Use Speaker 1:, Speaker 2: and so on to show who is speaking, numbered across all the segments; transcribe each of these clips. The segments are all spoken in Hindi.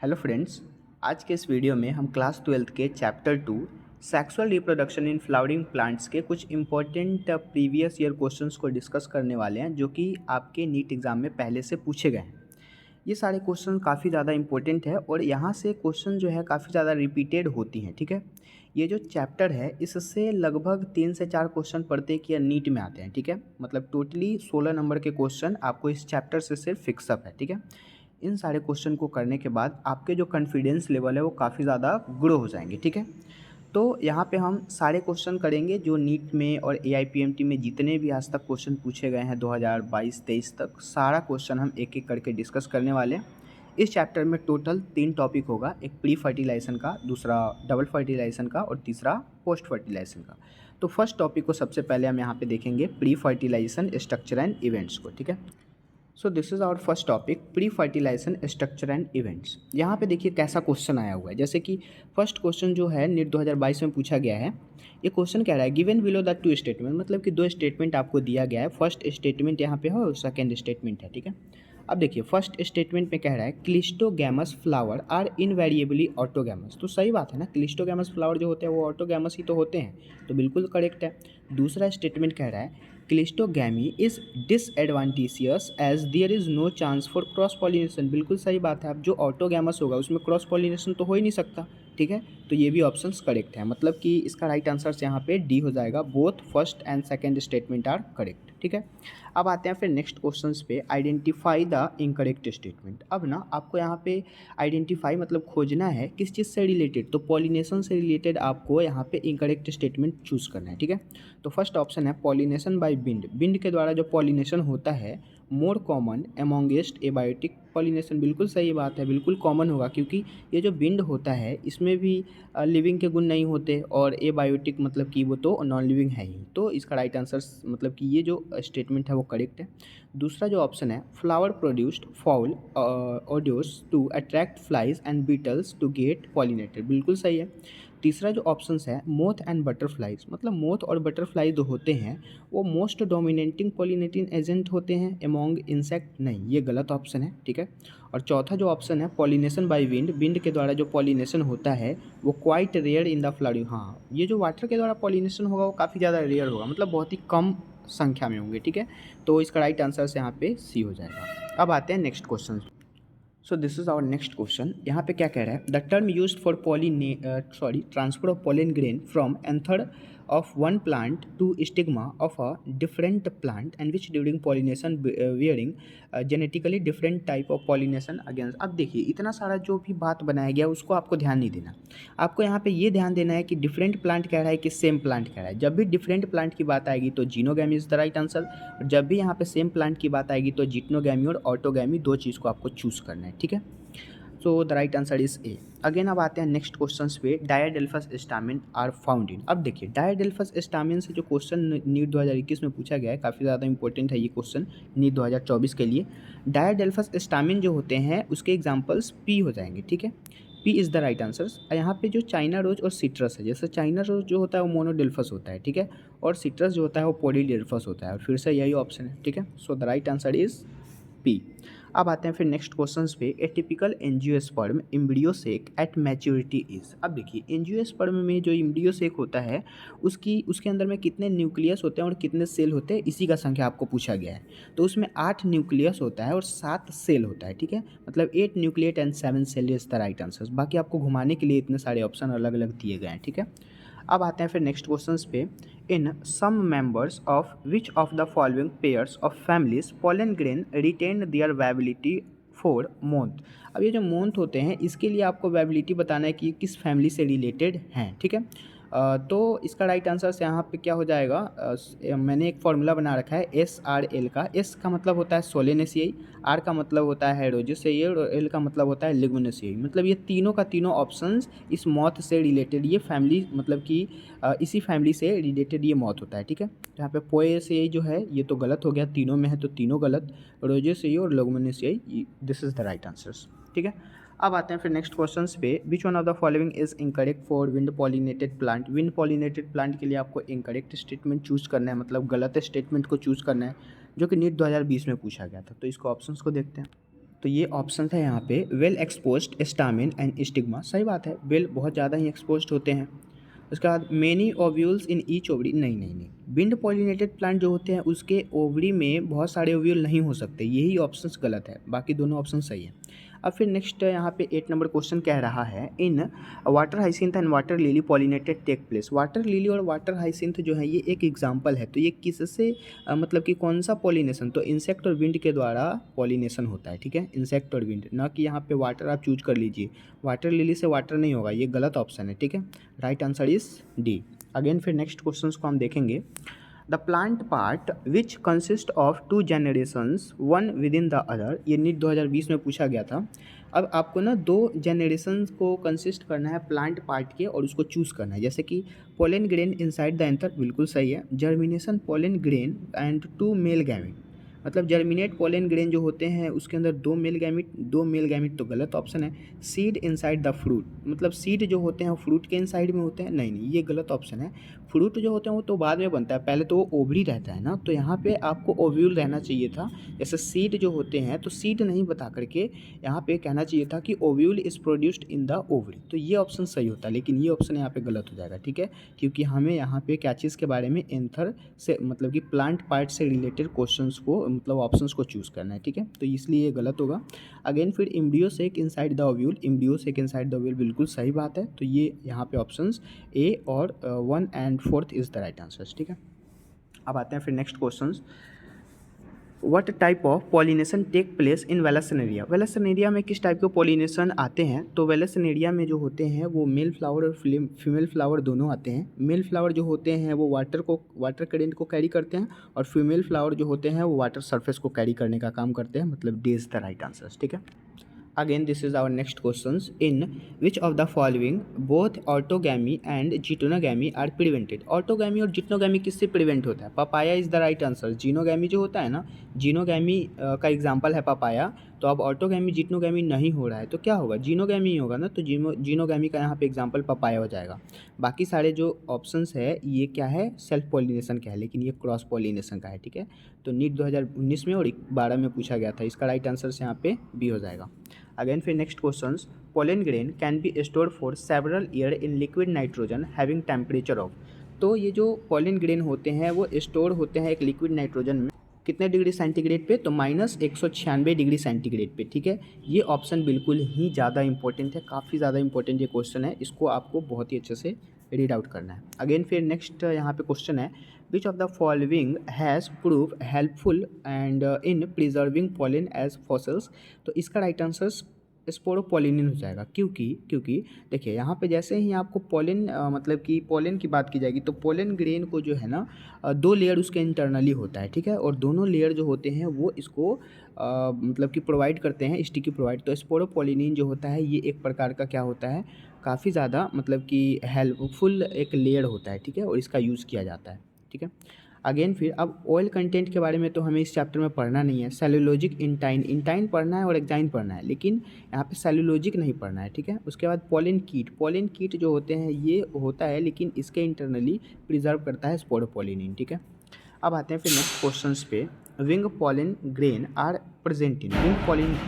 Speaker 1: हेलो फ्रेंड्स, आज के इस वीडियो में हम क्लास 12th के chapter 2 sexual reproduction in flowering plants के कुछ इंपॉर्टेंट प्रीवियस ईयर क्वेश्चंस को डिस्कस करने वाले हैं जो कि आपके नीट एग्ज़ाम में पहले से पूछे गए हैं। ये सारे क्वेश्चन काफ़ी ज़्यादा इंपॉर्टेंट है और यहाँ से क्वेश्चन जो है काफ़ी ज़्यादा रिपीटेड होती हैं। ठीक है, ये जो चैप्टर है इससे लगभग 3 से 4 क्वेश्चन प्रत्येक ईयर नीट में आते हैं। ठीक है, मतलब टोटली 16 नंबर के क्वेश्चन आपको इस चैप्टर से सिर्फ फिक्सअप है। ठीक है, इन सारे क्वेश्चन को करने के बाद आपके जो कॉन्फिडेंस लेवल है वो काफ़ी ज़्यादा ग्रो हो जाएंगे। ठीक है, तो यहाँ पे हम सारे क्वेश्चन करेंगे जो नीट में और एआईपीएमटी में जितने भी आज तक क्वेश्चन पूछे गए हैं 2022-23 तक, सारा क्वेश्चन हम एक एक करके डिस्कस करने वाले हैं। इस चैप्टर में टोटल 3 टॉपिक होगा, एक प्री फर्टिलाइजेशन का, दूसरा डबल फर्टिलाइजेशन का और तीसरा पोस्ट फर्टिलाइजेशन का। तो फर्स्ट टॉपिक को सबसे पहले हम यहाँ पे देखेंगे pre fertilisation structure and events को। ठीक है, so this is our first topic pre fertilisation structure and events. यहाँ पे देखिए कैसा क्वेश्चन आया हुआ है, जैसे कि फर्स्ट क्वेश्चन जो है नीट 2022 में पूछा गया है। ये क्वेश्चन कह रहा है given below the two statement, मतलब कि दो स्टेटमेंट आपको दिया गया है। फर्स्ट स्टेटमेंट यहाँ पे है और सेकेंड स्टेटमेंट है। ठीक है, अब देखिए फर्स्ट स्टेटमेंट में कह रहा है क्लिस्टोगैमस फ्लावर आर इनवेरिएबली ऑटोगैमस। तो सही बात है ना, क्लिस्टोगैमस फ्लावर जो होते हैं वो ऑटोगैमस ही तो होते हैं, तो बिल्कुल करेक्ट है। दूसरा स्टेटमेंट कह रहा है cleistogamy is disadvantageous as there is no chance for cross pollination. बिल्कुल सही बात है, अब जो ऑटोगैमस होगा उसमें क्रॉस पॉलिनेशन तो हो ही नहीं सकता। ठीक है, तो ये भी ऑप्शंस करेक्ट है, मतलब कि इसका राइट आंसर यहाँ पे डी हो जाएगा। Both first and second statement are correct. ठीक है, अब आते हैं फिर नेक्स्ट क्वेश्चन पे, आइडेंटिफाई द इनकरेक्ट स्टेटमेंट। अब ना आपको यहाँ पे आइडेंटिफाई मतलब खोजना है किस चीज़ से रिलेटेड, तो पॉलिनेशन से रिलेटेड आपको यहाँ पे इनकरेक्ट स्टेटमेंट चूज करना है। ठीक है, तो फर्स्ट ऑप्शन है पॉलिनेशन बाय बिंड। बिंड के द्वारा जो पॉलिनेशन होता है मोर कॉमन एमोंगेस्ट एबायोटिक पॉलिनेशन। बिल्कुल सही बात है, बिल्कुल कॉमन होगा, क्योंकि ये जो बिंड होता है इसमें भी लिविंग के गुण नहीं होते और एबायोटिक मतलब कि वो तो नॉन लिविंग है ही। तो इसका राइट आंसर मतलब कि ये जो स्टेटमेंट है वो करेक्ट है। दूसरा जो ऑप्शन है flower produced foul odours to attract flies and beetles to get pollinated. बिल्कुल सही है। तीसरा जो ऑप्शन है मोथ एंड बटरफ्लाइज, मतलब मोथ और बटरफ्लाई जो होते हैं वो मोस्ट डोमिनेटिंग पॉलिनेटिंग एजेंट होते हैं एमोंग इंसेक्ट। नहीं, ये गलत ऑप्शन है। ठीक है, और चौथा जो ऑप्शन है पॉलिनेशन बाय विंड, विंड के द्वारा जो पॉलिनेशन होता है वो क्वाइट रेयर इन द फ्लवरिंग। हाँ, ये जो वाटर के द्वारा पॉलिनेशन होगा वो काफ़ी ज़्यादा रेयर होगा, मतलब बहुत ही कम संख्या में होंगे। ठीक है, तो इसका राइट आंसर यहाँ पे सी हो जाएगा। अब आते हैं next question. So this is our next question. यहाँ पे क्या कह रहा है, the term used for transfer of pollen grain from anther of one plant to stigma of a different plant and which during pollination wearing genetically different type of pollination against. अब देखिए इतना सारा जो भी बात बनाया गया उसको आपको ध्यान नहीं देना, आपको यहाँ पे ये ध्यान देना है कि डिफरेंट प्लांट कह रहा है कि सेम प्लांट कह रहा है। जब भी डिफरेंट प्लांट की बात आएगी तो xenogamy is the right answer, और जब भी यहाँ पे सेम प्लांट की बात आएगी तो जिटनोगैमी और ऑटोगैमी, दो चीज़ को आपको चूज़ करना है। ठीक है, so the right answer is a. Again अब आते हैं नेक्स्ट क्वेश्चन पे, डायडेल्फस स्टामिन आर फाउंड इन। अब देखिए डायडेल्फस स्टामिन से जो क्वेश्चन नीट 2021 में पूछा गया है काफ़ी ज़्यादा इंपॉर्टेंट है ये क्वेश्चन नीट 2024 के लिए। डायडेल्फस स्टामिन जो होते हैं उसके एग्जाम्पल्स पी हो जाएंगे। ठीक है, P is the right answer. यहाँ पे जो चाइना रोज और सिट्रस है, जैसे चाइना रोज जो होता है वो मोनोडेल्फस होता है। ठीक है, और सिट्रस जो होता है वो पॉलीडेल्फस होता है, और फिर से यही ऑप्शन है। ठीक है, so the right answer is P. अब आते हैं फिर नेक्स्ट क्वेश्चन पे, ए typical angiosperm embryo sac at maturity is. अब देखिए एंजियोस्पर्म में जो एम्ब्रियोसेक होता है उसके अंदर में कितने न्यूक्लियस होते हैं और कितने सेल होते हैं, इसी का संख्या आपको पूछा गया है। तो उसमें 8 न्यूक्लियस होता है और 7 सेल होता है। ठीक है, मतलब 8 nucleate and 7 cell is the right answer. बाकी आपको घुमाने के लिए इतने सारे ऑप्शन अलग अलग दिए गए हैं। ठीक है, अब आते हैं फिर नेक्स्ट क्वेश्चन पे, in some members of which of the following pairs of families pollen grain retain their viability for month. अब ये जो मोंथ होते हैं इसके लिए आपको वेबिलिटी बताना है कि ये किस फैमिली से रिलेटेड हैं। ठीक है, तो इसका राइट आंसर यहाँ पे क्या हो जाएगा, मैंने एक फॉर्मूला बना रखा है SRL का। S का मतलब होता है सोलेनेसियाई, R का मतलब होता है रोजेसियाई और L का मतलब होता है लिग्नोसियाई। मतलब ये तीनों का तीनों ऑप्शंस इस मौत से रिलेटेड, ये फैमिली मतलब कि इसी फैमिली से रिलेटेड ये मौत होता है। ठीक है, यहाँ पे पोएसियाई जो है ये तो गलत हो गया, तीनों में है तो तीनों गलत, रोजेसियाई और लिग्नोसियाई, this is the right answers. ठीक है, अब आते हैं फिर नेक्स्ट क्वेश्चन पे, which one of the following is incorrect for wind pollinated plant. Wind pollinated plant के लिए आपको इनकरेक्ट स्टेटमेंट चूज करना है, मतलब गलत स्टेटमेंट को चूज करना है, जो कि नीट 2020 में पूछा गया था। तो इसको ऑप्शंस को देखते हैं। तो ये ऑप्शन है यहाँ पे well exposed stamen and stigma. सही बात है, वेल बहुत ज़्यादा ही एक्सपोज्ड होते हैं। उसके बाद many ovules in each ovary, नहीं नहीं नहीं, विंड पॉलिनेटेड प्लांट जो होते हैं उसके ओवरी में बहुत सारे ओव्यूल नहीं हो सकते, यही ऑप्शंस गलत है, बाकी दोनों ऑप्शन सही है। अब फिर नेक्स्ट यहाँ पे 8 नंबर क्वेश्चन कह रहा है in water hyacinth and water lily pollinated take place. Water lily और वाटर हाइसिंथ जो है ये एक एग्जाम्पल है, तो ये किससे मतलब कि कौन सा पॉलिनेशन, तो इंसेक्ट और विंड के द्वारा पॉलिनेशन होता है, ठीक है, इंसेक्ट और विंड, ना कि यहाँ पे वाटर आप चूज कर लीजिए। वाटर लिली से वाटर नहीं होगा, ये गलत ऑप्शन है, ठीक है। Right answer is D. Again फिर नेक्स्ट क्वेश्चन को हम देखेंगे। The plant part which consist of 2 generations one with in the other, ये नीट 2020 में पूछा गया था। अब आपको ना 2 जनरेशंस को कंसिस्ट करना है प्लांट पार्ट के और उसको चूज़ करना है, जैसे कि pollen grain inside the anther, बिल्कुल सही है। Germination pollen grain and 2 male gamete, मतलब जर्मिनेट पोलन ग्रेन जो होते हैं उसके अंदर 2 मेल गैमेट तो गलत ऑप्शन है। सीड इनसाइड द फ्रूट, मतलब सीड जो होते हैं वो फ्रूट के इनसाइड में होते हैं, नहीं नहीं ये गलत ऑप्शन है। फ्रूट जो होते हैं वो तो बाद में बनता है, पहले तो वो ओवरी रहता है ना, तो यहाँ पे आपको ओव्यूल रहना चाहिए था। जैसे सीड जो होते हैं तो सीड नहीं बता करके यहाँ पे कहना चाहिए था कि ovule is produced in the ovary, तो ये ऑप्शन सही होता है, लेकिन ये ऑप्शन यहाँ पे गलत हो जाएगा, ठीक है, क्योंकि हमें यहाँ पे क्या चीज़ के बारे में एंथर से मतलब कि प्लांट पार्ट से रिलेटेड क्वेश्चंस को मतलब ऑप्शंस को चूज़ करना है, ठीक है, तो इसलिए ये गलत होगा। अगेन फिर embryo sac inside the ovule, embryo sac inside the ovule बिल्कुल सही बात है, तो ये यहाँ पे ऑप्शंस ए और 1 and 4 is the right answer, ठीक है। अब आते हैं फिर next questions. What type of pollination take place in Vallisneria, Vallisneria में किस टाइप के पॉलिनेशन आते हैं, तो वेलसनेरिया में जो होते हैं वो मेल फ्लावर और फीमेल फ्लावर दोनों आते हैं। मेल फ्लावर जो होते हैं वो वाटर करेंट को कैरी करते हैं, और फीमेल फ्लावर जो होते हैं वो वाटर सरफेस को कैरी करने का काम करते हैं, मतलब D is the right answer, ठीक है। Again, this is our next questions. In which of the following both orthogamy and geitonogamy are prevented? Orthogamy और जिटनोगैमी किससे प्रिवेंट होता है? Papaya is the right answer. Xenogamy जो होता है ना, जीनोगैमी का एग्जाम्पल है पपाया, तो अब ऑर्टोगैमी जिटनोगैमी नहीं हो रहा है तो क्या होगा, जीनोगैमी ही होगा ना, तो जीनोगैमी का यहाँ पे एग्जाम्पल पपाया हो जाएगा। बाकी सारे जो ऑप्शंस है ये क्या है, सेल्फ पॉलिनेशन का है, लेकिन ये क्रॉस पॉलिनेशन का है, ठीक है। तो नीट 2019 में और 12 में पूछा गया था, इसका राइट आंसर से यहाँ पे बी हो जाएगा। अगेन फिर next questions, pollen grain can be stored for several year in liquid nitrogen having temperature of, तो ये जो पोलन ग्रेन होते हैं वो स्टोर होते हैं एक लिक्विड नाइट्रोजन में, कितने डिग्री सेंटीग्रेड पे, तो -196 डिग्री सेंटीग्रेड पे, ठीक है। ये ऑप्शन बिल्कुल ही ज़्यादा इंपॉर्टेंट है, काफ़ी ज़्यादा इंपॉर्टेंट ये क्वेश्चन है, इसको आपको बहुत ही अच्छे से रीड आउट करना है। अगेन फिर नेक्स्ट यहाँ पे क्वेश्चन है, which of the following has prove helpful and in preserving pollen as fossils, तो इसका राइट आंसर स्पोरोपोलिनिन हो जाएगा, क्योंकि देखिए यहाँ पे जैसे ही आपको पोलन मतलब कि पोलन की बात की जाएगी तो पोलन ग्रेन को जो है ना 2 लेयर उसके इंटरनली होता है, ठीक है, और दोनों लेयर जो होते हैं वो इसको मतलब कि प्रोवाइड करते हैं स्टिकी प्रोवाइड, तो स्पोरोपोलिनिन जो होता है ये एक प्रकार का क्या होता है, काफ़ी ज़्यादा मतलब कि हेल्पफुल एक लेयर होता है, ठीक है, और इसका यूज़ किया जाता है, ठीक है। अगेन फिर अब ऑयल कंटेंट के बारे में तो हमें इस चैप्टर में पढ़ना नहीं है, सेलुलोजिक इंटाइन पढ़ना है और एक्जाइन पढ़ना है, लेकिन यहाँ पे सेलुलोजिक नहीं पढ़ना है, ठीक है। उसके बाद पोलन कीट जो होते हैं ये होता है, लेकिन इसके इंटरनली प्रिजर्व करता है स्पोरोपोलिनिन, ठीक है। अब आते हैं फिर नेक्स्ट क्वेश्चंस पे, wing pollen grain are present in, wing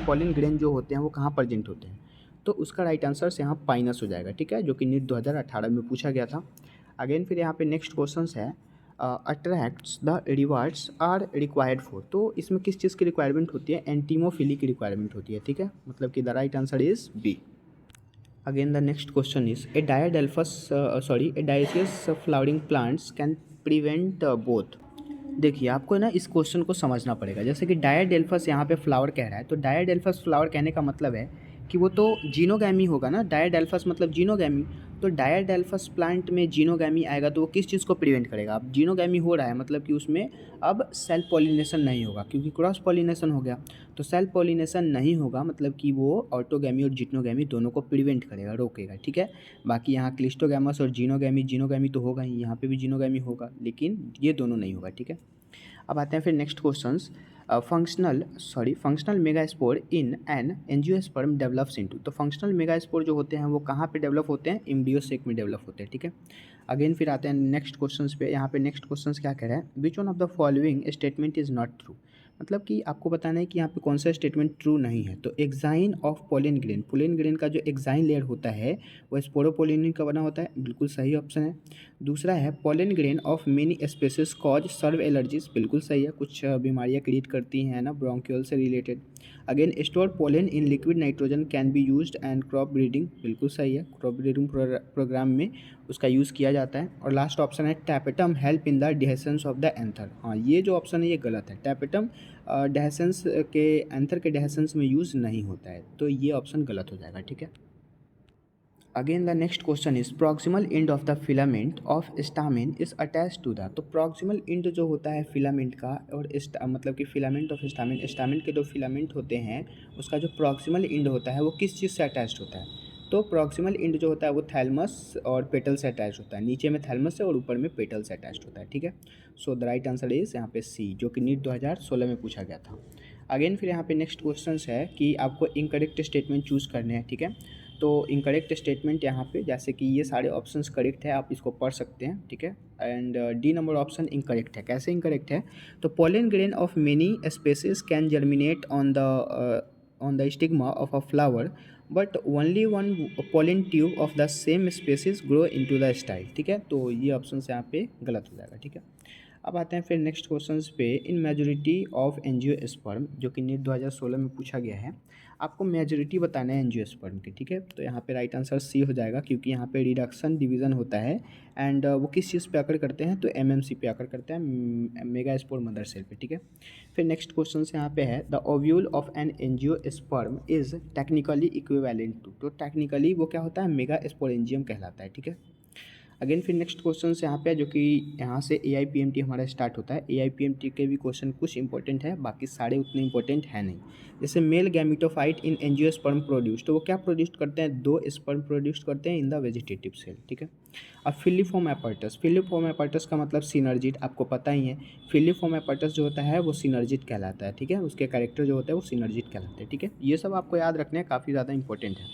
Speaker 1: pollen grain जो होते हैं वो कहाँ प्रेजेंट होते हैं, तो उसका राइट आंसर से यहाँ पाइनस हो जाएगा, ठीक है, जो कि नीट 2018 में पूछा गया था। अगेन फिर यहाँ पे नेक्स्ट क्वेश्चंस है, attracts the rewards are required for, तो इसमें किस चीज़ की रिक्वायरमेंट होती है, एंटीमोफिली की रिक्वायरमेंट होती है, ठीक है, मतलब कि the right answer is B. Again the next question is a dioecious flowering plants can prevent both, देखिए आपको ना इस क्वेश्चन को समझना पड़ेगा, जैसे कि डायडेल्फस यहाँ पे फ्लावर कह रहा है, तो डायडेल्फस फ्लावर कहने का मतलब है कि वो तो जीनोगैमी होगा ना, डायडेल्फस मतलब जीनोगैमी, तो डायडेल्फस प्लांट में जीनोगैमी आएगा तो वो किस चीज़ को प्रिवेंट करेगा, अब जीनोगैमी हो रहा है मतलब कि उसमें अब सेल्फ पॉलिनेशन नहीं होगा, क्योंकि क्रॉस पॉलिनेशन हो गया, तो सेल्फ पॉलिनेशन नहीं होगा मतलब कि वो ऑटोगैमी और जिटनोगैमी दोनों को प्रिवेंट करेगा, रोकेगा, ठीक है। बाकी यहाँ क्लिस्टोगैमस और जीनोगैमी तो होगा ही, यहाँ पे भी जीनोगैमी होगा, लेकिन ये दोनों नहीं होगा, ठीक है। अब आते हैं फिर next questions, functional megaspore in an angiosperm develops into, तो फंक्शनल मेगास्पोर जो होते हैं वो कहाँ पे डेवलप होते हैं, एम्ब्रियोसेक में डेवलप होते हैं, ठीक है। अगेन फिर आते हैं नेक्स्ट क्वेश्चंस पे, यहाँ पे नेक्स्ट क्वेश्चंस क्या कह रहा है, which one of the following statement is not true, मतलब कि आपको बताना है कि यहाँ पे कौन सा स्टेटमेंट ट्रू नहीं है। तो एक्साइन ऑफ पोलन ग्रेन का जो एक्साइन लेयर होता है वो स्पोरोपोलिन का बना होता है, बिल्कुल सही ऑप्शन है। दूसरा है pollen grain of many species cause severe allergies, बिल्कुल सही है, कुछ बीमारियाँ क्रिएट करती हैं ना ब्रोंक्यूल से related. Again store pollen in liquid nitrogen can be used and crop breeding, बिल्कुल सही है, क्रॉप ब्रीडिंग प्रोग्राम में उसका यूज़ किया जाता है। और लास्ट ऑप्शन है tapetum help in the डिहेसेंस of the anther, हाँ ये जो ऑप्शन है ये गलत है, टैपेटम डेहेसेंस के एंथर के डेहेसेंस में यूज़ नहीं होता है, तो ये ऑप्शन गलत हो जाएगा, ठीक है। Again the next question is proximal end of the filament of stamen is attach to the, तो प्रॉक्सिमल एंड जो होता है फिलामेंट का और मतलब कि फिलामेंट ऑफ स्टामिन, स्टामिन के जो फिलामेंट होते हैं उसका जो प्रॉक्सिमल एंड होता है वो किस चीज़ से अटैच होता है। तो प्रॉक्सिमल एंड जो होता है वो थैलमस और पेटल से अटैच होता है, नीचे में थैलमस है और ऊपर में पेटल से अटैच होता है, ठीक है। So the right answer is यहाँ पे सी, जो कि नीट 2016 में पूछा गया था। अगेन फिर यहाँ पे नेक्स्ट क्वेश्चन है कि आपको इनकरेक्ट स्टेटमेंट चूज़ करने हैं, ठीक है। तो इनकरेक्ट स्टेटमेंट यहाँ पे जैसे कि ये सारे ऑप्शंस करेक्ट है, आप इसको पढ़ सकते हैं, ठीक है। And D number option incorrect है, कैसे इनकरेक्ट है, तो pollen grain of many species can germinate on the stigma of a flower but only one pollen tube of the same species grow into the style, ठीक है। तो ये ऑप्शन यहाँ पे गलत हो जाएगा, ठीक है। अब आते हैं फिर नेक्स्ट क्वेश्चंस पे, इन मेजोरिटी ऑफ एंजियोस्पर्म, जो कि नीट 2016 में पूछा गया है, आपको मेजोरिटी बताना है एंजियोस्पर्म की, ठीक है। तो यहाँ पे राइट आंसर सी हो जाएगा, क्योंकि यहाँ पे रिडक्शन डिवीज़न होता है एंड वो किस चीज़ पे अकर करते हैं, तो एमएमसी पे अकर करते हैं, मेगास्पोर मदर सेल पे, ठीक है। फिर नेक्स्ट क्वेश्चन यहाँ पे है the ovule of an angiosperm is technically equivalent to, तो टेक्निकली वो क्या होता है, मेगास्पोरेंजियम कहलाता है, ठीक है। अगेन फिर नेक्स्ट क्वेश्चन यहाँ पे जो कि यहाँ से AIPMT हमारा स्टार्ट होता है, AIPMT के भी क्वेश्चन कुछ इंपॉर्टेंट है, बाकी सारे उतने इंपॉर्टेंट है नहीं। जैसे मेल गैमिटोफाइट इन एंजियोस्पर्म प्रोड्यूस, तो वो क्या प्रोड्यूस करते हैं, 2 स्पर्म प्रोड्यूस करते हैं इन द वेजिटेटिव सेल, ठीक है। अब फिलिफॉर्म एपर्टस का मतलब सिनर्जिड, आपको पता ही है, फिलिफॉर्म एपर्टस जो होता है वो सिनर्जिड कहलाता है, ठीक है, उसके कैरेक्टर जो होता है वो सिनर्जिड कहलाते हैं, ठीक है। ये सब आपको याद रखने हैं, काफ़ी ज़्यादा इंपॉर्टेंट है।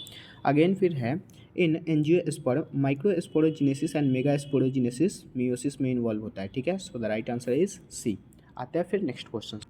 Speaker 1: अगेन फिर है in angiosperm microsporogenesis and megasporogenesis meiosis में इन्वॉल्व होता है, ठीक है। So the right answer is C. आते हैं फिर next question.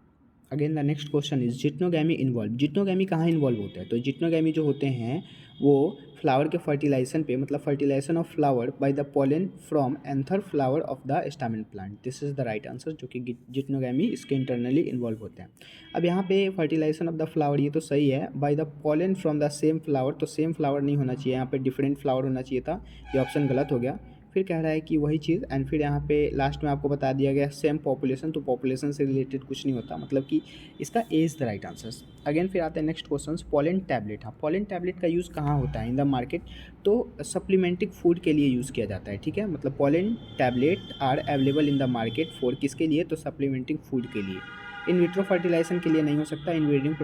Speaker 1: Again the next question is geitonogamy involve, geitonogamy कहाँ इन्वॉल्व होता है, तो जिटनोगैमी जो होते हैं वो फ्लावर के फर्टिलाइजेशन पे, मतलब fertilisation of flower by the pollen from anther flower of the stamen plant, this is the right answer, जो कि जिटनोगैमी इसके इंटरनली इन्वॉल्व होते हैं। अब यहाँ पे फर्टिलाइजेशन ऑफ द फ्लावर ये तो सही है, bye the pollen from the same flower, तो सेम फ्लावर नहीं होना चाहिए, यहाँ पे डिफरेंट फ्लावर होना चाहिए था, ये ऑप्शन गलत हो गया। फिर कह रहा है कि वही चीज़, एंड फिर यहाँ पे लास्ट में आपको बता दिया गया सेम पॉपुलेशन, तो पॉपुलेशन से रिलेटेड कुछ नहीं होता, मतलब कि इसका A is the right answer. अगेन फिर आते हैं नेक्स्ट क्वेश्चन, पोलन टैबलेट, हाँ पोलन टैबलेट का यूज़ कहाँ होता है इन द मार्केट, तो सप्लीमेंटिंग फूड के लिए यूज़ किया जाता है, ठीक है। मतलब pollen tablet are available in the market for किसके लिए, तो सप्लीमेंटिंग फूड के लिए, इन विट्रो फर्टिलाइजेशन के लिए नहीं हो सकता, इनब्रीडिंग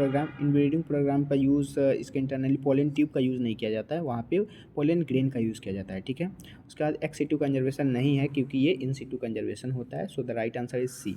Speaker 1: प्रोग्राम का यूज़ इसके इंटरनली पोलन ट्यूब का यूज़ नहीं किया जाता है, वहाँ पे पोलन ग्रेन का यूज़ किया जाता है, ठीक है। उसके बाद एक्स सिटू कंजर्वेशन नहीं है, क्योंकि ये इन सिटू कंजर्वेशन होता है, so the right answer is C.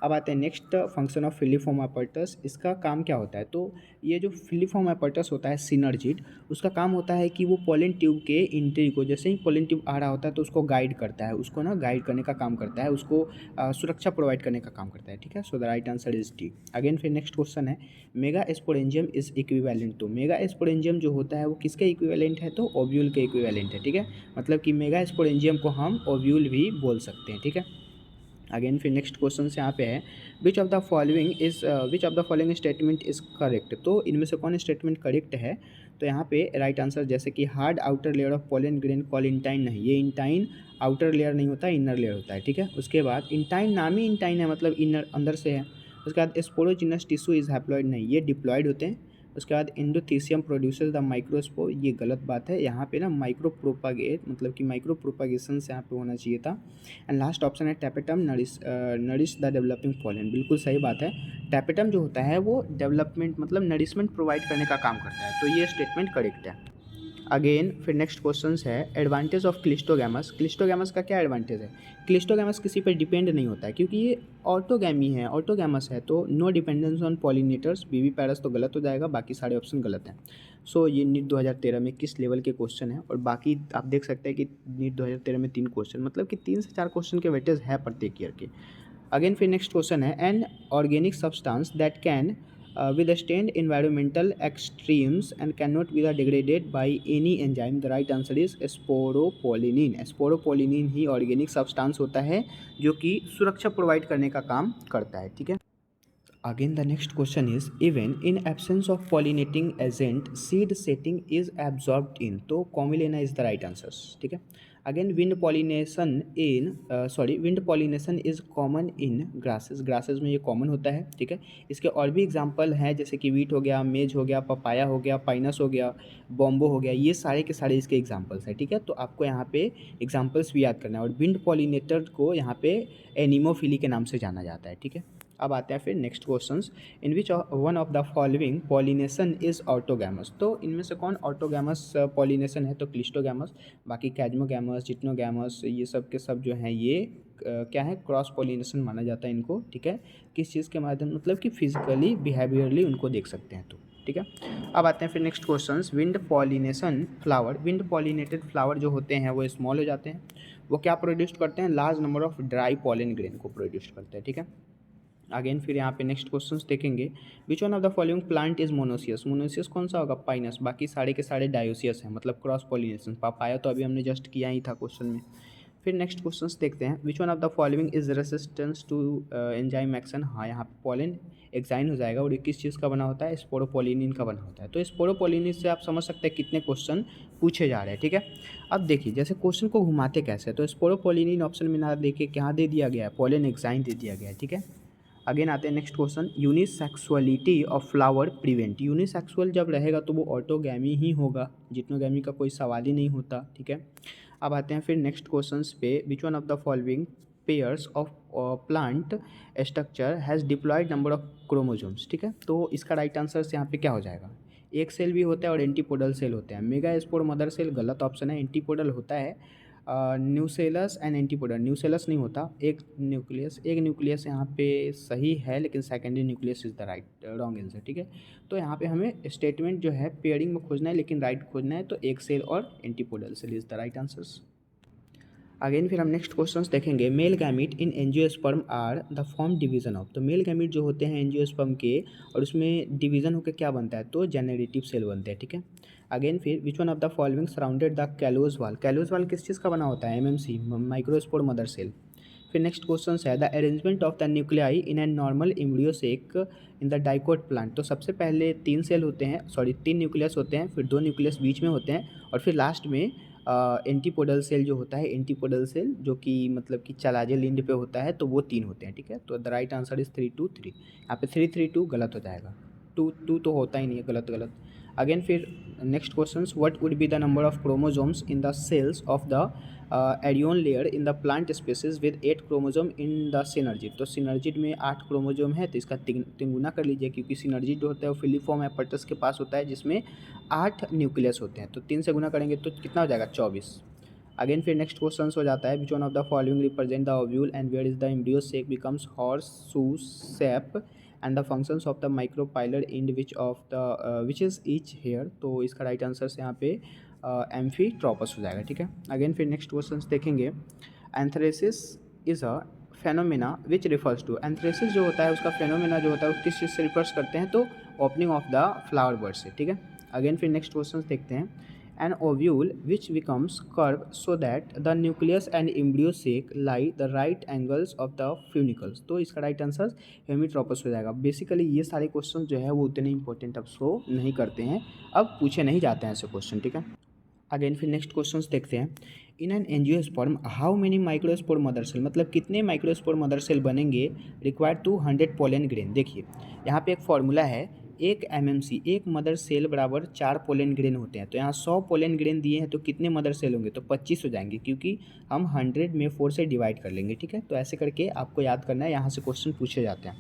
Speaker 1: अब आते हैं next function of filiform apparatus, इसका काम क्या होता है, तो ये जो फिलिफॉर्म एपर्टस होता है सिनर्जिड, उसका काम होता है कि वो पोलन ट्यूब के एंट्री को, जैसे ही पोलन ट्यूब आ रहा होता है तो उसको गाइड करता है, उसको ना गाइड करने का काम करता है, उसको सुरक्षा प्रोवाइड करने का काम करता है, ठीक है। So the right answer is D. Again फिर नेक्स्ट क्वेश्चन है megasporangium is equivalent to, megasporangium जो होता है वो किसके इक्विवेलेंट है, तो ओव्यूल के इक्विवेलेंट है, ठीक है। मतलब कि मेगा स्पोरेंजियम को हम ओव्यूल भी बोल सकते हैं, ठीक है। अगेन फिर नेक्स्ट क्वेश्चन यहाँ पे है which of the following statement is correct, तो इनमें से कौन स्टेटमेंट करेक्ट है, तो यहाँ पे राइट आंसर जैसे कि hard outer layer of pollen grain call intine, नहीं, ये इंटाइन आउटर लेयर नहीं होता, इनर लेयर होता है, ठीक है। उसके बाद इंटाइन नाम ही इंटाइन है, मतलब इनर अंदर से है। उसके बाद स्पोरोजिनस टिश्यू इज हैप्लॉइड, नहीं, ये डिप्लॉइड होते हैं। उसके बाद एंडोथीसियम प्रोड्यूसर्स द माइक्रोस्पोर, ये गलत बात है, यहाँ पे ना माइक्रो प्रोपागेट, मतलब कि माइक्रो प्रोपागेशन से यहाँ पे होना चाहिए था। एंड लास्ट ऑप्शन है tapetum nourish the developing pollen, बिल्कुल सही बात है, टैपेटम जो होता है वो डेवलपमेंट मतलब नरिशमेंट प्रोवाइड करने का काम करता है, तो ये स्टेटमेंट करेक्ट है। अगेन फिर नेक्स्ट क्वेश्चन है एडवांटेज ऑफ क्लिस्टोगैमस, क्लिस्टोगैमस का क्या एडवांटेज है, क्लिस्टोगैमस किसी पर डिपेंड नहीं होता है, क्योंकि ये ऑटोगैमस है, तो नो डिपेंडेंस ऑन पॉलिनेटर्स, बीवी पैरस तो गलत हो जाएगा, बाकी सारे ऑप्शन गलत हैं। सो ये नीट 2013 में किस लेवल के क्वेश्चन है, और बाकी आप देख सकते हैं कि नीट 2013 में 3 क्वेश्चन, मतलब कि 3 से 4 क्वेश्चन के वेटेज है प्रत्येक ईयर के। अगेन फिर नेक्स्ट क्वेश्चन है, an organic substance that can withstand environmental extremes and cannot be degraded by any enzyme. The right answer is sporopollenin. Sporopollenin he organic substance होता है जो कि सुरक्षा प्रोवाइड करने का काम करता है. ठीक है. Again, the next question is, even in absence of pollinating agent, seed setting is absorbed in. तो कॉमिलेना इज द राइट आंसर्स. ठीक है. Again wind pollination is common in grasses. Grasses में ये कॉमन होता है. ठीक है. इसके और भी एग्जांपल हैं जैसे कि वीट हो गया, मेज हो गया, पपाया हो गया, पाइनस हो गया, बॉम्बो हो गया. ये सारे के सारे इसके एग्जांपल्स हैं. ठीक है. तो आपको यहाँ पे एग्जांपल्स भी याद करना है. और विंड पॉलिनेटर को यहाँ पे एनिमोफिली के नाम से जाना जाता है. ठीक है. अब आते हैं फिर next questions. In which one of the following pollination is autogamous. तो इनमें से कौन ऑटोगैमस पॉलिनेशन है? तो क्लिस्टोगैमस. बाकी कैजमोगैमस, जिटनोगैमस, ये सब के सब जो हैं ये क्या है? क्रॉस पॉलिनेशन माना जाता है इनको. ठीक है. किस चीज़ के माध्यम, मतलब कि फिजिकली बिहेवियरली उनको देख सकते हैं. तो ठीक है. अब आते हैं फिर next questions. Wind pollination flower. Wind pollinated flower जो होते हैं वो स्मॉल हो जाते हैं. वो क्या प्रोड्यूस करते हैं? Large number of dry pollen grain को प्रोड्यूस करते हैं. ठीक है. अगेन फिर यहाँ पे नेक्स्ट क्वेश्चंस देखेंगे. विच one of the following plant is monoecious. Monoecious कौन सा होगा? पाइनस. बाकी सारे के सारे डायोसियस हैं, मतलब क्रॉस पॉलिनेशन. पापाया तो अभी हमने जस्ट किया ही था क्वेश्चन में. फिर नेक्स्ट क्वेश्चंस देखते हैं. Which one of the following is resistance to enzyme action. हाँ, यहाँ पे पॉलिन एक्साइन हो जाएगा. और ये किस चीज़ का बना होता है? स्पोरोपोलिनिन का बना होता है. तो स्पोरोपोलिनिन से आप समझ सकते हैं कितने क्वेश्चन पूछे जा रहे हैं. ठीक है. अब देखिए जैसे क्वेश्चन को घुमाते कैसे. तो स्पोरोपोलिनिन ऑप्शन में ना देखिए क्या दे दिया गया है? पॉलिन एक्साइन दे दिया गया है. ठीक है. अगेन आते हैं next question. Unisexuality of flower prevent. Unisexual जब रहेगा तो वो ऑटोगैमी ही होगा. जिटनोगैमी का कोई सवाल ही नहीं होता. ठीक है. अब आते हैं फिर नेक्स्ट क्वेश्चंस पे. Which one of the following pairs of plant structure has diploid number of chromosomes. ठीक है. तो इसका राइट आंसर यहाँ पे क्या हो जाएगा? एक सेल भी होता है और एंटीपोडल सेल होते हैं. मेगा स्पोर मदर सेल गलत ऑप्शन है. एंटीपोडल होता है. Nucellus and antipodal. न्यूसेलस नहीं होता. एक न्यूक्लियस यहाँ पे सही है, लेकिन secondary nucleus is the right wrong answer. ठीक है. तो यहाँ पे हमें स्टेटमेंट जो है पेयरिंग में खोजना है, लेकिन राइट खोजना है. तो एक सेल और antipodal cell is the right answers. Again फिर हम नेक्स्ट क्वेश्चंस देखेंगे. Male gamete in angiosperm are the form division of. तो मेल गैमीट जो होते हैं एंजियोस्पर्म के, और उसमें डिवीजन होकर क्या बनता है? तो जेनरेटिव सेल बनते हैं. ठीक है. अगेन फिर which one of the following surrounded the callose wall. Callose wall किस चीज़ का बना होता है? MMC, microspore mother cell. फिर नेक्स्ट क्वेश्चन है the arrangement of the nuclei in an normal embryo sac in the dicot plant. तो सबसे पहले 3 सेल होते हैं, 3 न्यूक्लियस होते हैं, फिर 2 न्यूक्लियस बीच में होते हैं, और फिर लास्ट में एंटीपोडल सेल जो होता है, एंटीपोडल सेल जो कि मतलब कि चलाजे लिंड पे होता है, तो वो 3 होते हैं. ठीक है. तो द राइट आंसर इज 3 2 3. यहाँ पे 3 3 2 गलत हो जाएगा. 2 2 तो होता ही नहीं है. गलत गलत. अगेन फिर next question. What would be the number of chromosomes in the cells of the aleurone layer in the plant species with 8 chromosome in the synergid. तो सिनर्जिड में 8 क्रोमोजोम है, तो इसका 3 गुना कर लीजिए, क्योंकि सिनर्जिड जो होता है वो फिलीफॉर्म एपर्टस के पास होता है, जिसमें 8 न्यूक्लियस होते हैं. तो 3 से गुना करेंगे तो कितना हो जाएगा? 24. अगेन फिर नेक्स्ट क्वेश्चन हो जाता है. Which one of the following represent the ovule and where is the embryo shape becomes horseshoe shape and the functions of the micropylar end which is each hair. तो इसका राइट आंसर से यहाँ पे एम्फीट्रोपस हो जाएगा. ठीक है. अगेन फिर नेक्स्ट क्वेश्चन देखेंगे. Anthesis is a phenomena which refers to. Anthesis जो होता है उसका फेनोमेना जो होता है वो किस चीज़ से रिफर्स करते हैं? तो opening of the flower bud से. ठीक है. अगेन फिर नेक्स्ट क्वेश्चन देखते हैं. An ovule which becomes curve so that the nucleus and embryo sac lie the right angles of the funicles. तो इसका राइट आंसर हेमीट्रोपस हो जाएगा. बेसिकली ये सारे क्वेश्चन जो है वो उतने इंपॉर्टेंट अब शो नहीं करते हैं, अब पूछे नहीं जाते हैं ऐसे क्वेश्चन. ठीक है. अगेन फिर नेक्स्ट क्वेश्चंस देखते हैं. In an angiosperm how many microspore mother cell. मतलब कितने माइक्रोस्पोर मदर सेल बनेंगे रिक्वायर्ड टू 100 पोलन ग्रेन. देखिए यहाँ पे एक फॉर्मूला है. 1 MMC, 1 मदर सेल बराबर 4 पोलन ग्रेन होते हैं. तो यहाँ 100 पोलन ग्रेन दिए हैं, तो कितने मदर सेल होंगे? तो 25 हो जाएंगे, क्योंकि हम 100 में 4 से डिवाइड कर लेंगे. ठीक है. तो ऐसे करके आपको याद करना है, यहाँ से क्वेश्चन पूछे जाते हैं.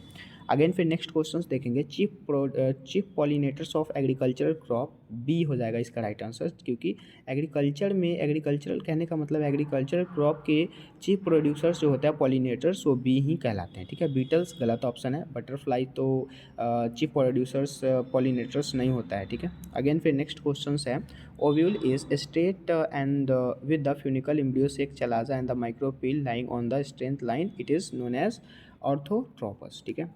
Speaker 1: अगेन फिर नेक्स्ट क्वेश्चंस देखेंगे. Chief pollinators of agricultural crop. B हो जाएगा इसका राइट आंसर, क्योंकि एग्रीकल्चरल कहने का मतलब एग्रीकल्चरल क्रॉप के चीफ प्रोड्यूसर्स जो होता है पॉलिनेटर्स, वो बी ही कहलाते हैं. ठीक है. बीटल्स गलत ऑप्शन है. बटरफ्लाई तो चीफ प्रोड्यूसर्स पॉलिनेटर्स नहीं होता है. ठीक है. अगेन फिर नेक्स्ट क्वेश्चन है. Ovule is straight and with the funicle embryo sac chalaza and the micropyle lying on the strength line. It is known as orthotropous, ठीक है।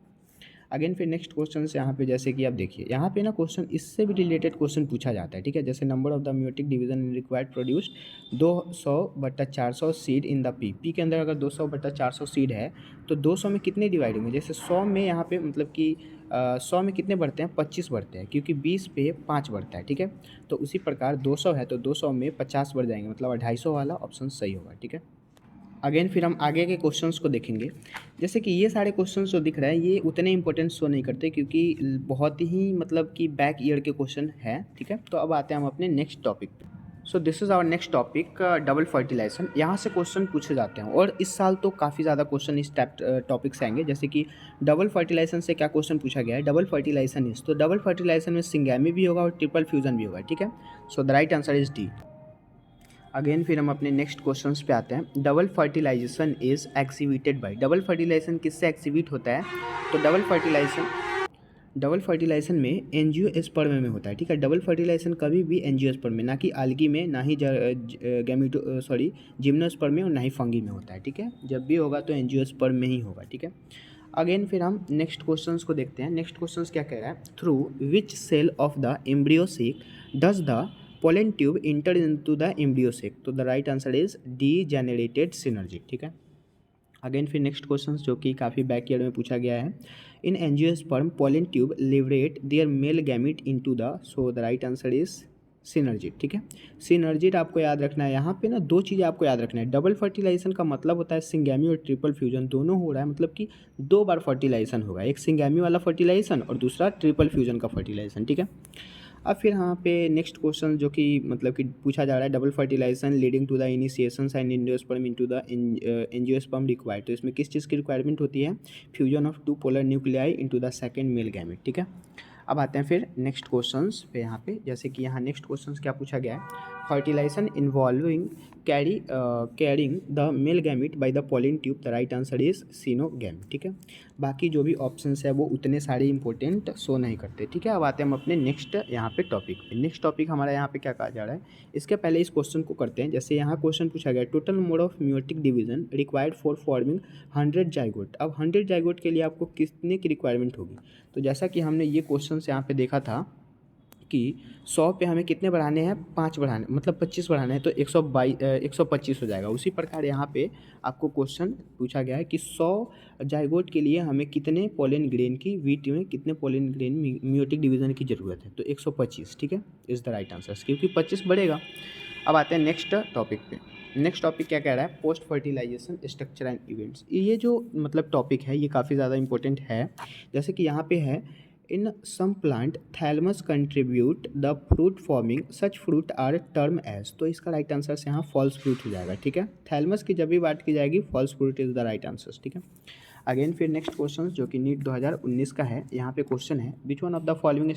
Speaker 1: अगेन फिर नेक्स्ट क्वेश्चन से यहाँ पे जैसे कि आप देखिए यहाँ पे ना क्वेश्चन इससे भी रिलेटेड क्वेश्चन पूछा जाता है, ठीक है। जैसे number of the meiotic division required produce 200/400 seed in the P के अंदर अगर 200/400 सीड है तो 200 में कितने डिवाइड होंगे। जैसे 100 में यहाँ पे मतलब कि 100 में कितने बढ़ते हैं, 25 बढ़ते हैं, क्योंकि 20 पे 5 बढ़ता है, ठीक है। तो उसी प्रकार 200 है तो 200 में 50 बढ़ जाएंगे, मतलब 250 वाला ऑप्शन सही होगा, ठीक है। अगेन फिर हम आगे के क्वेश्चंस को देखेंगे। जैसे कि ये सारे क्वेश्चंस जो दिख रहे हैं ये उतने इंपॉर्टेंट शो नहीं करते, क्योंकि बहुत ही मतलब कि बैक ईयर के क्वेश्चन है, ठीक है। तो अब आते हैं हम अपने नेक्स्ट टॉपिक पे। So this is our next topic, double fertilisation. यहाँ से क्वेश्चन पूछे जाते हैं और इस साल तो काफ़ी ज़्यादा क्वेश्चन इस टाइप टॉपिक से आएंगे। जैसे कि डबल फर्टिलाइजेशन से क्या क्वेश्चन पूछा गया है, डबल फर्टिलाइजेशन इज, तो डबल फर्टिलाइजेशन में सिंगैमी भी होगा और ट्रिपल फ्यूजन भी होगा, ठीक है। So the right answer is D. Again फिर हम अपने नेक्स्ट क्वेश्चंस पे आते हैं। Double fertilisation is exhibited by, double fertilisation किससे एक्सिबिट होता है, तो डबल फर्टिलाइजेशन में एंजियोस्पर्म में होता है, ठीक है। डबल फर्टिलाइजेशन कभी भी एंजियोस्पर्म में, ना कि आल्गी में, ना ही जिम्नोस्पर्म में और ना ही फंगी में होता है, ठीक है। जब भी होगा तो एंजियोस्पर्म में ही होगा, ठीक है। अगेन फिर हम नेक्स्ट क्वेश्चंस को देखते हैं। नेक्स्ट क्वेश्चंस क्या कह रहा है, through which cell of the embryo sac does the pollen tube enter into the embryo sac, तो the right answer is degenerated synergid, ठीक है। अगेन फिर नेक्स्ट क्वेश्चन जो कि काफ़ी बैक ईयर में पूछा गया है, in angiosperm pollen tube liberate there male gamete into the, so the right answer is synergid, ठीक है। सिनर्जिट आपको याद रखना है। यहाँ पे ना दो चीज़ें आपको याद रखना है। डबल फर्टिलाइजेशन का मतलब होता है सिंगैमी और ट्रिपल फ्यूजन दोनों हो रहा है, मतलब कि 2 बार फर्टिलाइजेशन होगा, एक सिंगैमी वाला फर्टिलाइजेशन और दूसरा ट्रिपल फ्यूजन का फर्टिलाइजेशन, ठीक है। अब फिर यहाँ पे नेक्स्ट क्वेश्चन जो कि मतलब कि पूछा जा रहा है, double fertilisation leading to the initiation and angiosperm into the angiosperm required, तो इसमें किस चीज़ की रिक्वायरमेंट होती है, fusion of 2 polar nuclei into the second male gamete, ठीक है। अब आते हैं फिर नेक्स्ट क्वेश्चंस पे यहाँ पे। जैसे कि यहाँ नेक्स्ट क्वेश्चंस क्या पूछा गया है, fertilisation involving carrying the male gamete by the pollen tube, the right answer is siphonogamy, ठीक है। बाकी जो भी ऑप्शंस है वो उतने सारे इंपॉर्टेंट शो नहीं करते, ठीक है। अब आते हैं हम अपने नेक्स्ट यहाँ पे टॉपिक पे। नेक्स्ट टॉपिक हमारा यहाँ पे क्या कहा जा रहा है, इसके पहले इस क्वेश्चन को करते हैं। जैसे यहाँ क्वेश्चन पूछा गया, total number of meiotic division required for forming 100 zygote. अब 100 जाइगोट के लिए आपको कितने की रिक्वायरमेंट होगी, तो जैसा कि हमने ये क्वेश्चन यहाँ पे देखा था कि 100 पे हमें कितने बढ़ाने हैं, 5 बढ़ाने, मतलब 25 बढ़ाने हैं, तो 125 हो जाएगा। उसी प्रकार यहाँ पे आपको क्वेश्चन पूछा गया है कि 100 जाइगोट के लिए हमें कितने पोलन ग्रेन की वीट में कितने पोलन ग्रेन म्यूटिक डिवीजन की ज़रूरत है, तो 125, ठीक है, इज़ द राइट आंसर, क्योंकि 25 बढ़ेगा। अब आते हैं नेक्स्ट टॉपिक पे। नेक्स्ट टॉपिक क्या कह रहा है, post fertilisation structure and events. ये जो मतलब टॉपिक है ये काफ़ी ज़्यादा इंपॉर्टेंट है। जैसे कि यहाँ पे है, in some plant thalamus contribute the fruit forming, such fruit are term as, तो इसका राइट आंसर से यहाँ फॉल्स फ्रूट हो जाएगा, ठीक है। थैलमस की जब भी बात की जाएगी false fruit is the right answer, ठीक है। अगेन फिर नेक्स्ट क्वेश्चन जो कि नीट 2019 का है, यहाँ पे क्वेश्चन है, which one of the following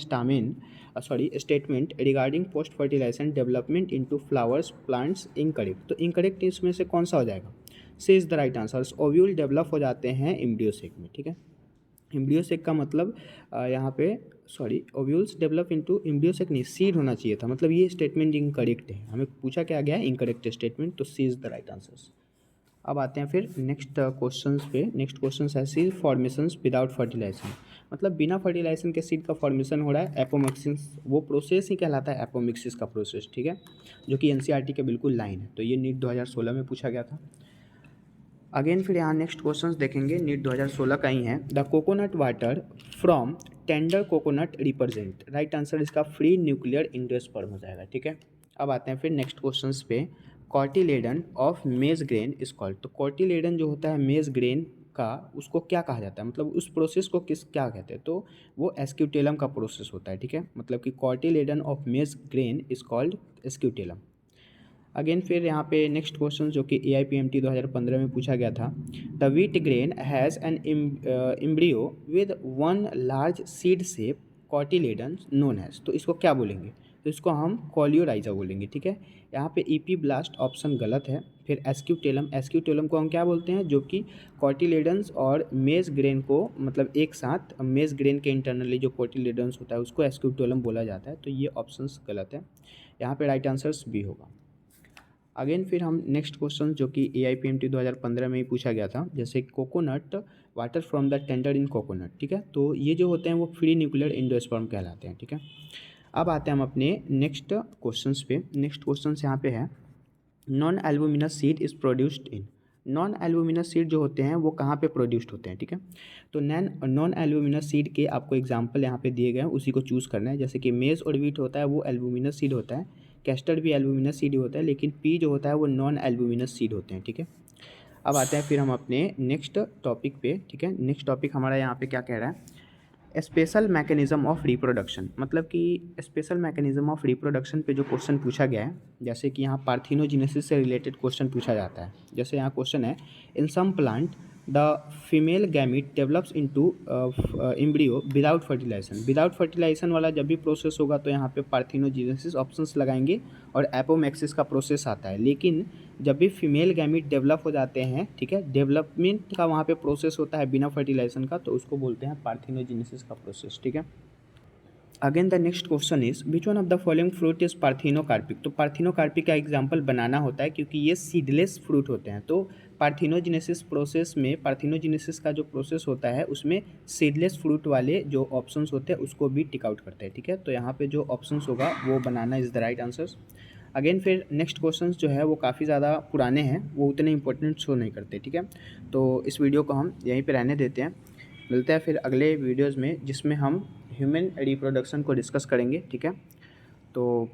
Speaker 1: statement regarding post fertilisation development into flowers plants incorrect, तो इनकरेक्ट इसमें से कौन सा हो जाएगा, C is the right answer, ovule develop हो जाते हैं एम्ब्रियो सेक में, ठीक है। एम्ब्रियो सेक का मतलब यहाँ पे ovules develop into embryo sac नहीं, सीड होना चाहिए था, मतलब ये स्टेटमेंट इनकरेक्ट है, हमें पूछा क्या गया है, इनकरेक्ट स्टेटमेंट, तो सी इज द राइट आंसर। अब आते हैं फिर नेक्स्ट क्वेश्चंस पे। नेक्स्ट क्वेश्चन है, सीड फॉर्मेशंस विदाउट फर्टिलाइजेशन, मतलब बिना फर्टिलाइजेशन के सीड का फॉर्मेशन हो रहा है, एपोमिक्सिस, वो प्रोसेस ही कहलाता है एपोमिक्सिस का प्रोसेस, ठीक है, जो कि एनसीईआरटी के बिल्कुल लाइन है। तो ये नीट 2016 में पूछा गया था। अगेन फिर यहाँ नेक्स्ट क्वेश्चंस देखेंगे, नीट 2016 का ही है। The coconut water from tender coconut represent, right answer इसका फ्री न्यूक्लियर एंजियोस्पर्म हो जाएगा, ठीक है। अब आते हैं फिर नेक्स्ट क्वेश्चंस पे। Cotyledon of maize grain is called, तो कॉटिलेडन जो होता है मेज ग्रेन का, उसको क्या कहा जाता है, मतलब उस प्रोसेस को क्या कहते हैं, तो वो एस्क्यूटेलम का प्रोसेस होता है, ठीक है। मतलब कि cotyledon of maize grain is called scutellum. Again फिर यहाँ पे नेक्स्ट क्वेश्चन जो कि AIPMT 2015 में पूछा गया था, the wheat grain has an embryo with one large seed shape cotyledon known has, तो इसको क्या बोलेंगे, तो इसको हम कॉलियोराइजा बोलेंगे, ठीक है। यहाँ पे EP ब्लास्ट ऑप्शन गलत है। फिर एस्क्यूटेलम को हम क्या बोलते हैं, जो कि कॉटिलेडन्स और मेज ग्रेन को मतलब एक साथ, मेज ग्रेन के इंटरनली जो कॉटिलेडन्स होता है उसको एस्क्यूटेलम बोला जाता है, तो ये ऑप्शंस गलत है। यहाँ पे राइट आंसर्स बी होगा। अगेन फिर हम नेक्स्ट क्वेश्चन जो कि AIPMT 2015 में ही पूछा गया था, जैसे coconut water from the tender in coconut, ठीक है। तो ये जो होते हैं वो फ्री न्यूक्लियर एंडोस्पर्म कहलाते हैं, ठीक है। अब आते हैं हम अपने नेक्स्ट क्वेश्चंस पे। नेक्स्ट क्वेश्चन यहाँ पे है, non albuminous seed is produced in. Non albuminous seed जो होते हैं वो कहाँ पे प्रोड्यूस्ड होते हैं, ठीक है। तो नॉन एल्बुमिनस सीड के आपको एग्जांपल यहाँ पे दिए गए हैं, उसी को चूज़ करना है। जैसे कि मेज और वीट होता है वो एल्बुमिनस सीड होता है, कैस्टर्ड भी एल्बुमिनस सीड ही होता है, लेकिन पी जो होता है वो नॉन एल्बुमिनस सीड होते हैं, ठीक है। अब आते हैं फिर हम अपने नेक्स्ट टॉपिक पे, ठीक है। नेक्स्ट टॉपिक हमारा यहाँ पे क्या कह रहा है, स्पेशल मैकेनिज़्म ऑफ रिप्रोडक्शन। मतलब कि स्पेशल मैकेनिज़्म ऑफ रिप्रोडक्शन पे जो क्वेश्चन पूछा गया है, जैसे कि यहाँ पार्थिनोजेनेसिस से रिलेटेड क्वेश्चन पूछा जाता है। जैसे यहाँ क्वेश्चन है, in some plant the female gamete develops into embryo without fertilisation. Without fertilisation वाला जब भी प्रोसेस होगा तो यहाँ पे पार्थिनोजेनेसिस ऑप्शंस लगाएंगे और एपोमैक्सिस का प्रोसेस आता है। लेकिन जब भी फीमेल गैमीट डेवलप हो जाते हैं, ठीक है, डेवलपमेंट का वहाँ पे प्रोसेस होता है बिना फर्टिलाइजेशन का, तो उसको बोलते हैं पार्थिनोजेनेसिस का प्रोसेस, ठीक है। Again the next question is which one of the following fruit is parthenocarpic. तो पार्थिनोकार्पिक का एग्जाम्पल बनाना होता है क्योंकि ये सीडलेस फ्रूट होते हैं। तो पार्थिनोजेनेसिस प्रोसेस में, पार्थिनोजेनेसिस का जो प्रोसेस होता है उसमें सीडलेस फ्रूट वाले जो ऑप्शंस होते हैं उसको भी टिक आउट करते हैं, ठीक है। तो यहाँ पे जो ऑप्शंस होगा वो banana is the right answers. Again फिर नेक्स्ट क्वेश्चंस जो है वो काफ़ी ज़्यादा पुराने हैं, वो उतने इंपॉर्टेंट शो नहीं करते, ठीक है। तो इस वीडियो को हम यहीं पे रहने देते हैं। मिलते हैं फिर अगले वीडियोज़ में जिसमें हम ह्यूमन रिप्रोडक्शन को डिस्कस करेंगे, ठीक है। तो